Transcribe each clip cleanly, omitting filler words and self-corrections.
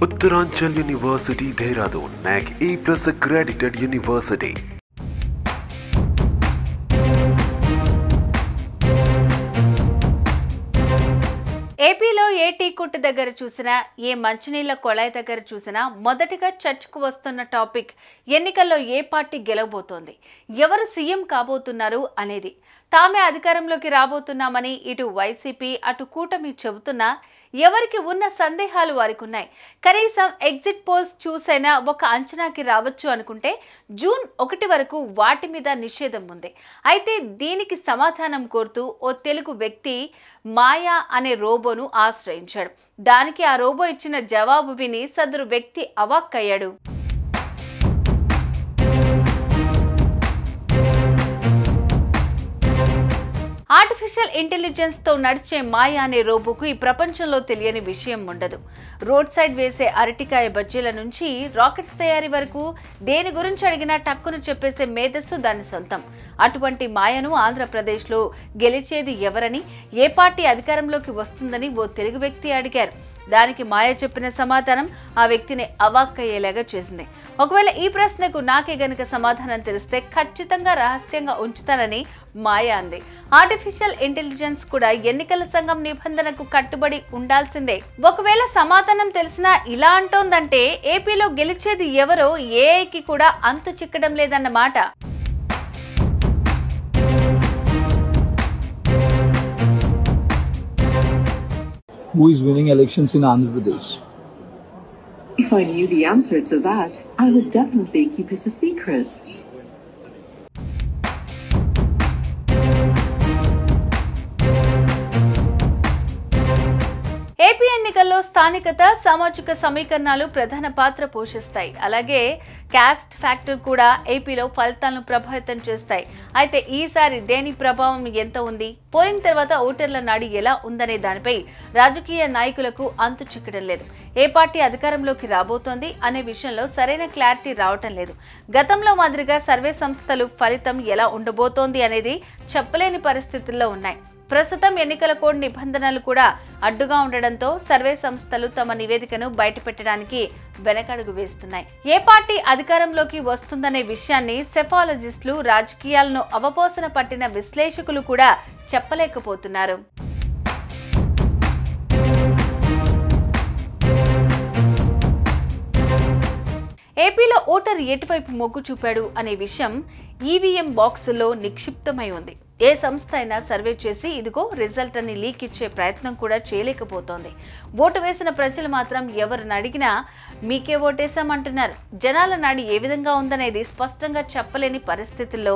Uttaranchal University, Dehradun, NAC A+ accredited university. ఏపీలో ఏ tea కొట్టు దగ్గర చూసినా ఏ మంచినీళ్ల కొళాయి దగ్గర చూసినా మొదటిగా చర్చకు వస్తున్న టాపిక్ ఎన్నికల్లో ఏ పార్టీ గెలవబోతోంది, ఎవరు సీఎం కాబోతున్నారు అనేది. తామే అధికారంలోకి రాబోతున్నామని ఇటు వైసీపీ అటు కూటమి చెబుతున్నా ఎవరికి ఉన్న సందేహాలు వారికి ఉన్నాయి. కనీసం ఎగ్జిట్ పోల్స్ చూసైనా ఒక అంచనాకి రావచ్చు అనుకుంటే జూన్ 1 వరకు వాటి మీద నిషేధం ఉంది. అయితే దీనికి సమాధానం కోరుతూ ఓ తెలుగు వ్యక్తి మాయా అనే రోబోను ఆశ్రయించాడు. దానికి ఆ రోబో ఇచ్చిన జవాబు విని సదరు వ్యక్తి అవాక్కయ్యాడు. ఆర్టిఫిషియల్ ఇంటెలిజెన్స్ తో నడిచే మాయా అనే రోబోకు ఈ ప్రపంచంలో తెలియని విషయం ఉండదు. రోడ్ సైడ్ వేసే అరటికాయ బజ్జీల నుంచి రాకెట్స్ తయారీ వరకు దేని గురించి అడిగినా టక్కును చెప్పేసే మేధస్సు దాని సొంతం. అటువంటి మాయను ఆంధ్రప్రదేశ్లో గెలిచేది ఎవరని, ఏ పార్టీ అధికారంలోకి వస్తుందని ఓ తెలుగు వ్యక్తి అడిగారు. దానికి మాయ చెప్పిన సమాధానం ఆ వ్యక్తిని అవాక్కయ్యేలాగా చేసింది. ఒకవేళ ఈ ప్రశ్నకు నాకే గనుక సమాధానం తెలిస్తే ఖచ్చితంగా రహస్యంగా ఉంచుతానని మాయ అంది. ఆర్టిఫిషియల్ ఇంటెలిజెన్స్ కూడా ఎన్నికల సంఘం నిబంధనకు కట్టుబడి ఉండాల్సిందే. ఒకవేళ సమాధానం తెలిసినా ఇలా అంటోందంటే ఏపీలో గెలిచేది ఎవరో ఏఐకి కూడా అంతు చిక్కడం లేదన్నమాట. Who is winning elections in Andhra Pradesh? If I knew the answer to that, I would definitely keep it a secret. AP ఎన్నికల్లో స్థానికత, సామాజిక సమీకరణాలు ప్రధాన పాత్ర పోషిస్తాయి. అలాగే క్యాస్ట్ ఫ్యాక్టర్ కూడా ఏపీలో ఫలితాలను ప్రభావితం చేస్తాయి. అయితే ఈసారి దేని ప్రభావం ఎంత ఉంది, పోలింగ్ తర్వాత ఓటర్ల నాడి ఎలా ఉందనే దానిపై రాజకీయ నాయకులకు అంతు చిక్కడం లేదు. ఏ పార్టీ అధికారంలోకి రాబోతోంది అనే విషయంలో సరైన క్లారిటీ రావటం లేదు. గతంలో మాదిరిగా సర్వే సంస్థలు ఫలితం ఎలా ఉండబోతోంది అనేది చెప్పలేని పరిస్థితుల్లో ఉన్నాయి. ప్రస్తుతం ఎన్నికల కోడ్ నిబంధనలు కూడా అడ్డుగా ఉండడంతో సర్వే సంస్థలు తమ నివేదికను బయటపెట్టడానికి వెనకడుగు వేస్తున్నాయి. ఏ పార్టీ అధికారంలోకి వస్తుందనే విషయాన్ని సెఫాలజిస్టులు, రాజకీయాలను అవపోసన పట్టిన విశ్లేషకులు కూడా చెప్పలేకపోతున్నారు. ఏపీలో ఓటర్ ఎటువైపు మొగ్గు చూపాడు అనే విషయం ఈవీఎం బాక్సుల్లో నిక్షిప్తమై ఉంది. ఏ సంస్థ అయినా సర్వే చేసి ఇదిగో రిజల్ట్ అని లీక్ ఇచ్చే ప్రయత్నం కూడా చేయలేకపోతోంది. ఓటు వేసిన ప్రజలు మాత్రం ఎవరిని అడిగినా మీకే ఓటేసామంటున్నారు. జనాల నాడి ఏ విధంగా ఉందనేది స్పష్టంగా చెప్పలేని పరిస్థితుల్లో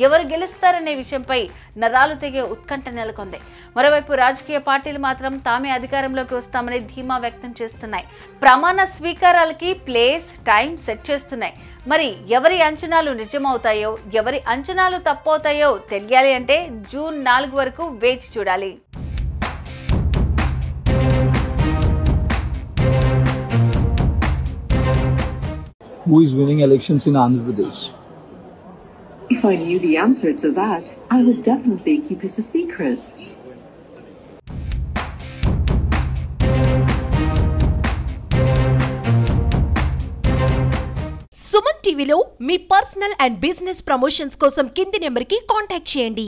ఎవరు గెలుస్తారనే విషయంపై నరాలు తెగే ఉత్కంఠ నెలకొంది. మరోవైపు రాజకీయ పార్టీలు మాత్రం తామే అధికారంలోకి వస్తామని ధీమా వ్యక్తం చేస్తున్నాయి. ప్రమాణ స్వీకారాలకి ప్లేస్, టైం సెట్ చేస్తున్నాయి. మరి ఎవరి అంచనాలు నిజమవుతాయో, ఎవరి అంచనాలు తప్పవుతాయో తెలియాలి అంటే జూన్ 4 వరకు వేచి చూడాలి. Who is winning elections in Andhra Pradesh? If I knew the answer to that, I would definitely keep it a secret. Suman టీవీలో మీ పర్సనల్ అండ్ బిజినెస్ ప్రమోషన్స్ కోసం కింది నెంబర్కి కాంటాక్ట్ చేయండి.